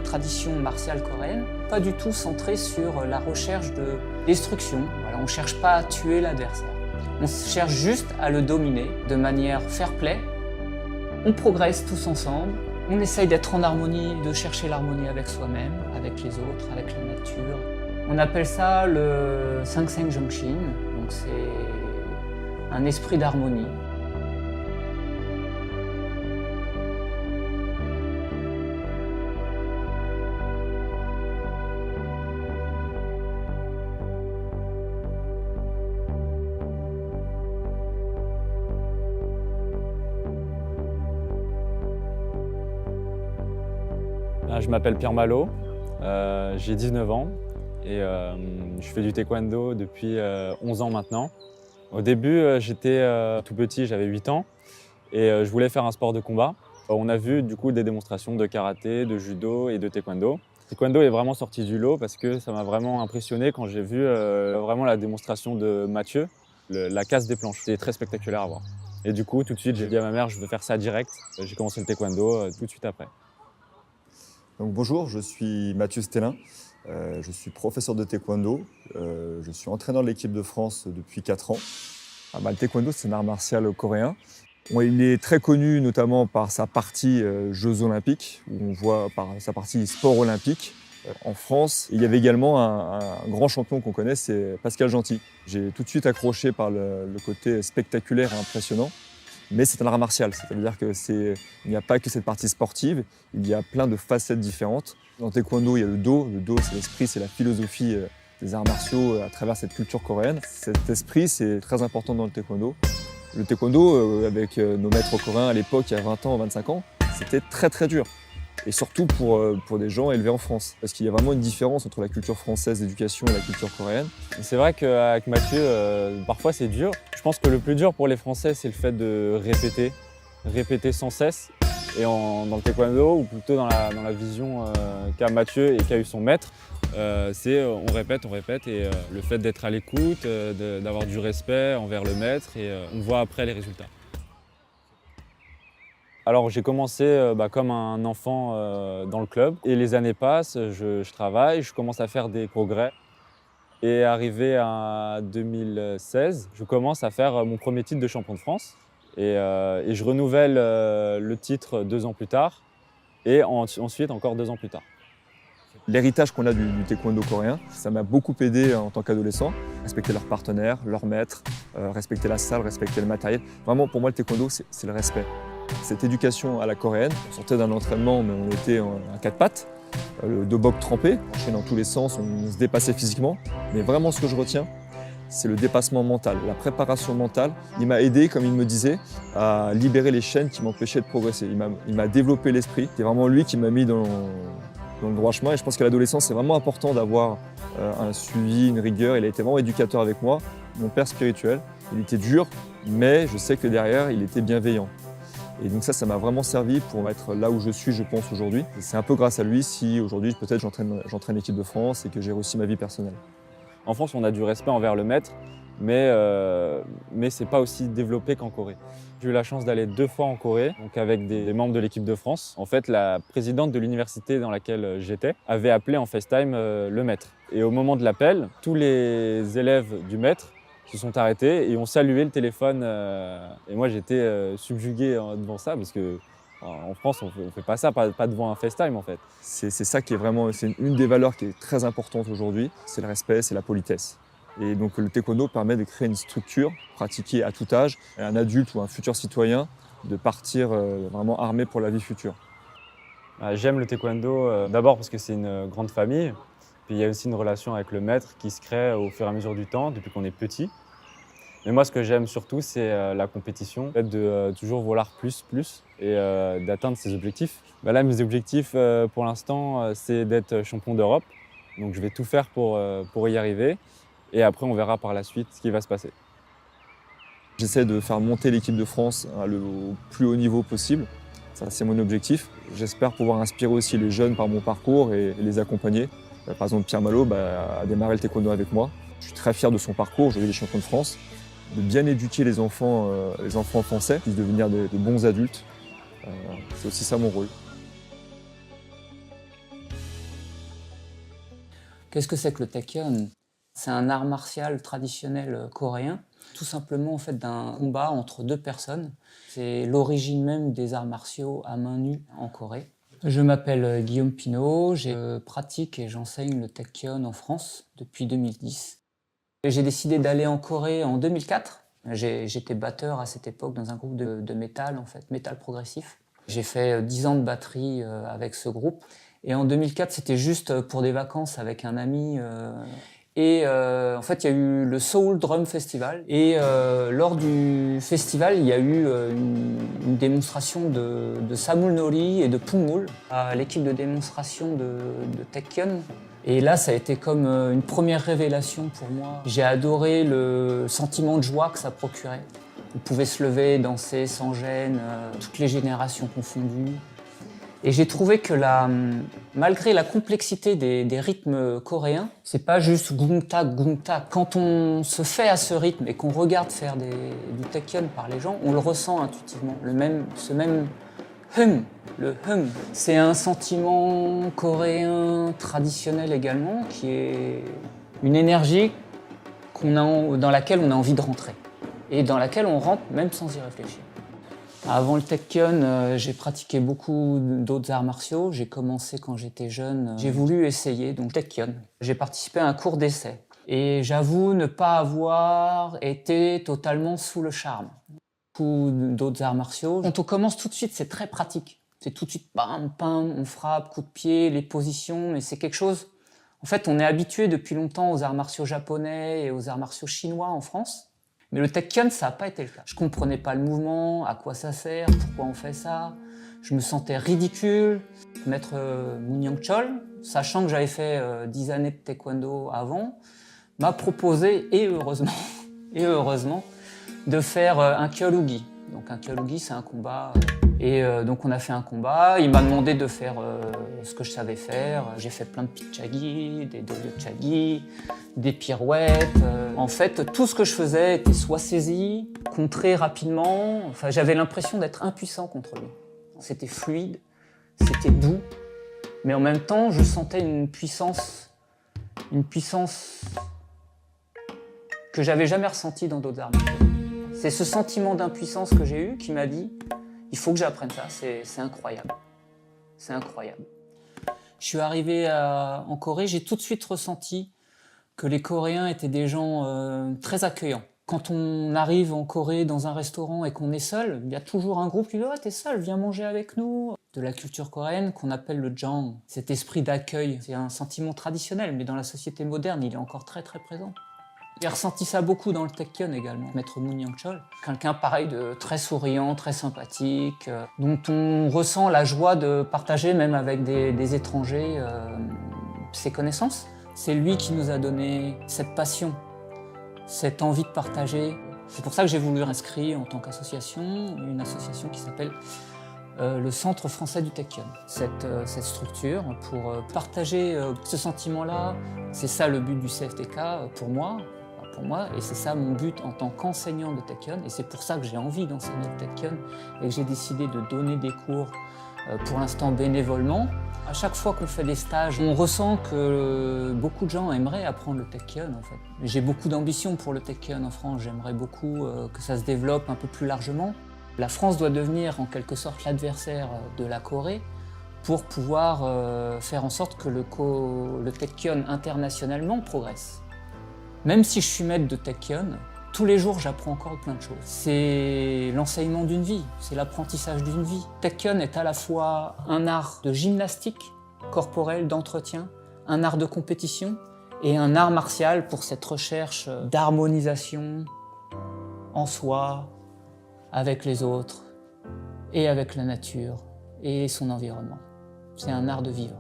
tradition martiale coréenne, pas du tout centrée sur la recherche de destruction. Voilà, on ne cherche pas à tuer l'adversaire. On cherche juste à le dominer de manière fair-play. On progresse tous ensemble. On essaye d'être en harmonie, de chercher l'harmonie avec soi-même, avec les autres, avec la nature. On appelle ça le Sangseng Jongshin, donc c'est un esprit d'harmonie. Je m'appelle Pierre Malo, j'ai 19 ans et je fais du taekwondo depuis 11 ans maintenant. Au début, j'étais tout petit, j'avais 8 ans et je voulais faire un sport de combat. On a vu du coup des démonstrations de karaté, de judo et de taekwondo. Taekwondo est vraiment sorti du lot parce que ça m'a vraiment impressionné quand j'ai vu vraiment la démonstration de Mathieu, la casse des planches. C'était très spectaculaire à voir. Et du coup, tout de suite, j'ai dit à ma mère, je veux faire ça direct. J'ai commencé le taekwondo tout de suite après. Donc, bonjour, je suis Mathieu Stellin, je suis professeur de taekwondo, je suis entraîneur de l'équipe de France depuis 4 ans. Le taekwondo, c'est un art martial coréen. Il est très connu notamment par sa partie Jeux olympiques, où on voit par sa partie sport olympique. En France, il y avait également un grand champion qu'on connaît, c'est Pascal Gentil. J'ai tout de suite accroché par le côté spectaculaire et impressionnant. Mais c'est un art martial, c'est-à-dire qu'il n'y a pas que cette partie sportive, il y a plein de facettes différentes. Dans le taekwondo, il y a le do c'est l'esprit, c'est la philosophie des arts martiaux à travers cette culture coréenne. Cet esprit, c'est très important dans le taekwondo. Le taekwondo, avec nos maîtres coréens à l'époque, il y a 20 ans, 25 ans, c'était très très dur. Et surtout pour des gens élevés en France. Parce qu'il y a vraiment une différence entre la culture française d'éducation et la culture coréenne. C'est vrai qu'avec Mathieu, parfois c'est dur. Je pense que le plus dur pour les Français, c'est le fait de répéter sans cesse. Et dans le taekwondo, ou plutôt dans la vision qu'a Mathieu et qu'a eu son maître, c'est on répète. Et le fait d'être à l'écoute, d'avoir du respect envers le maître, et on voit après les résultats. Alors j'ai commencé comme un enfant dans le club et les années passent, je travaille, je commence à faire des progrès et arrivé à 2016, je commence à faire mon premier titre de champion de France et je renouvelle le titre 2 ans plus tard et ensuite encore 2 ans plus tard. L'héritage qu'on a du taekwondo coréen, ça m'a beaucoup aidé en tant qu'adolescent. Respecter leurs partenaires, leurs maîtres, respecter la salle, respecter le matériel. Vraiment pour moi le taekwondo c'est le respect. Cette éducation à la coréenne, on sortait d'un entraînement mais on était à 4 pattes, le dobok trempé, on enchaînait dans tous les sens, on se dépassait physiquement. Mais vraiment ce que je retiens, c'est le dépassement mental, la préparation mentale. Il m'a aidé, comme il me disait, à libérer les chaînes qui m'empêchaient de progresser. Il m'a développé l'esprit. C'est vraiment lui qui m'a mis dans le droit chemin et je pense qu'à l'adolescence c'est vraiment important d'avoir un suivi, une rigueur. Il a été vraiment éducateur avec moi, mon père spirituel. Il était dur, mais je sais que derrière il était bienveillant. Et donc ça m'a vraiment servi pour être là où je suis, je pense, aujourd'hui. C'est un peu grâce à lui si aujourd'hui peut-être j'entraîne l'équipe de France et que j'ai réussi ma vie personnelle. En France, on a du respect envers le maître, mais c'est pas aussi développé qu'en Corée. J'ai eu la chance d'aller 2 fois en Corée, donc avec des membres de l'équipe de France. En fait, la présidente de l'université dans laquelle j'étais avait appelé en FaceTime le maître. Et au moment de l'appel, tous les élèves du maître se sont arrêtés et ont salué le téléphone. Et moi, j'étais subjugué devant ça parce qu'en France, on ne fait pas ça, pas devant un FaceTime en fait. C'est ça qui est vraiment, c'est une des valeurs qui est très importante aujourd'hui, c'est le respect, c'est la politesse. Et donc le taekwondo permet de créer une structure pratiquée à tout âge, et un adulte ou un futur citoyen de partir vraiment armé pour la vie future. J'aime le taekwondo d'abord parce que c'est une grande famille. Puis il y a aussi une relation avec le maître qui se crée au fur et à mesure du temps, depuis qu'on est petit. Mais moi, ce que j'aime surtout, c'est la compétition, le fait de toujours vouloir plus et d'atteindre ses objectifs. Là, mes objectifs pour l'instant, c'est d'être champion d'Europe. Donc je vais tout faire pour y arriver. Et après, on verra par la suite ce qui va se passer. J'essaie de faire monter l'équipe de France au plus haut niveau possible. Ça, c'est mon objectif. J'espère pouvoir inspirer aussi les jeunes par mon parcours et les accompagner. Par exemple, Pierre Malo a démarré le taekwondo avec moi. Je suis très fier de son parcours, aujourd'hui il est champion de France. De bien éduquer les enfants français, puis de devenir de bons adultes. C'est aussi ça mon rôle. Qu'est-ce que c'est que le Taekyon? C'est un art martial traditionnel coréen, tout simplement en fait d'un combat entre deux personnes. C'est l'origine même des arts martiaux à main nue en Corée. Je m'appelle Guillaume Pinault, je pratique et j'enseigne le Taekyon en France depuis 2010. J'ai décidé d'aller en Corée en 2004. J'étais batteur à cette époque dans un groupe de métal, en fait, métal progressif. J'ai fait 10 ans de batterie avec ce groupe. Et en 2004, c'était juste pour des vacances avec un ami. En fait, il y a eu le Seoul Drum Festival. Et lors du festival, il y a eu une démonstration de Samul Nori et de Pungmul à l'équipe de démonstration de Taekyon. Et là, ça a été comme une première révélation pour moi. J'ai adoré le sentiment de joie que ça procurait. On pouvait se lever, danser sans gêne, toutes les générations confondues. Et j'ai trouvé que malgré la complexité des rythmes coréens, c'est pas juste gung-tak, gung-tak. Quand on se fait à ce rythme et qu'on regarde faire du Taekyon par les gens, on le ressent intuitivement. Ce même hum, le hum, c'est un sentiment coréen traditionnel également, qui est une énergie dans laquelle on a envie de rentrer. Et dans laquelle on rentre même sans y réfléchir. Avant le Taekyon, j'ai pratiqué beaucoup d'autres arts martiaux. J'ai commencé quand j'étais jeune. J'ai voulu essayer donc Taekyon. J'ai participé à un cours d'essai. Et j'avoue ne pas avoir été totalement sous le charme. Beaucoup d'autres arts martiaux. Quand on commence tout de suite, c'est très pratique. C'est tout de suite bam, bam, on frappe, coup de pied, les positions. Mais c'est quelque chose... En fait, on est habitué depuis longtemps aux arts martiaux japonais et aux arts martiaux chinois en France. Mais le Taekyon, ça n'a pas été le cas. Je comprenais pas le mouvement, à quoi ça sert, pourquoi on fait ça. Je me sentais ridicule. Maître Moon Young-chol, sachant que j'avais fait 10 années de taekwondo avant, m'a proposé, et heureusement, de faire un kyorugi. Donc un kyorugi, c'est un combat. Donc on a fait un combat. Il m'a demandé de faire ce que je savais faire. J'ai fait plein de pichagi, des doryuchagi, des pirouettes. En fait, tout ce que je faisais était soit saisi, contré rapidement. Enfin, j'avais l'impression d'être impuissant contre lui. C'était fluide, c'était doux, mais en même temps, je sentais une puissance que j'avais jamais ressentie dans d'autres arts martiaux. C'est ce sentiment d'impuissance que j'ai eu qui m'a dit « il faut que j'apprenne ça, c'est incroyable. C'est incroyable ». Je suis arrivé en Corée, j'ai tout de suite ressenti que les Coréens étaient des gens très accueillants. Quand on arrive en Corée dans un restaurant et qu'on est seul, il y a toujours un groupe qui dit « oh, t'es seul, viens manger avec nous ». De la culture coréenne qu'on appelle le jang, cet esprit d'accueil. C'est un sentiment traditionnel, mais dans la société moderne, il est encore très très présent. J'ai ressenti ça beaucoup dans le Taekyon également. Maître Moon Young-chol, quelqu'un pareil de très souriant, très sympathique, dont on ressent la joie de partager même avec des étrangers ses connaissances. C'est lui qui nous a donné cette passion, cette envie de partager. C'est pour ça que j'ai voulu inscrire en tant qu'association, une association qui s'appelle le Centre français du Taekyon. Cette structure pour partager ce sentiment-là, c'est ça le but du CFTK pour moi, et c'est ça mon but en tant qu'enseignant de Taekyon, et c'est pour ça que j'ai envie d'enseigner le Taekyon et que j'ai décidé de donner des cours pour l'instant bénévolement. À chaque fois qu'on fait des stages, on ressent que beaucoup de gens aimeraient apprendre le Taekyon en fait. J'ai beaucoup d'ambition pour le Taekyon en France, j'aimerais beaucoup que ça se développe un peu plus largement. La France doit devenir en quelque sorte l'adversaire de la Corée pour pouvoir faire en sorte que le Taekyon internationalement progresse. Même si je suis maître de Taekyon, tous les jours j'apprends encore plein de choses. C'est l'enseignement d'une vie, c'est l'apprentissage d'une vie. Taekyon est à la fois un art de gymnastique corporelle, d'entretien, un art de compétition et un art martial pour cette recherche d'harmonisation en soi, avec les autres et avec la nature et son environnement. C'est un art de vivre.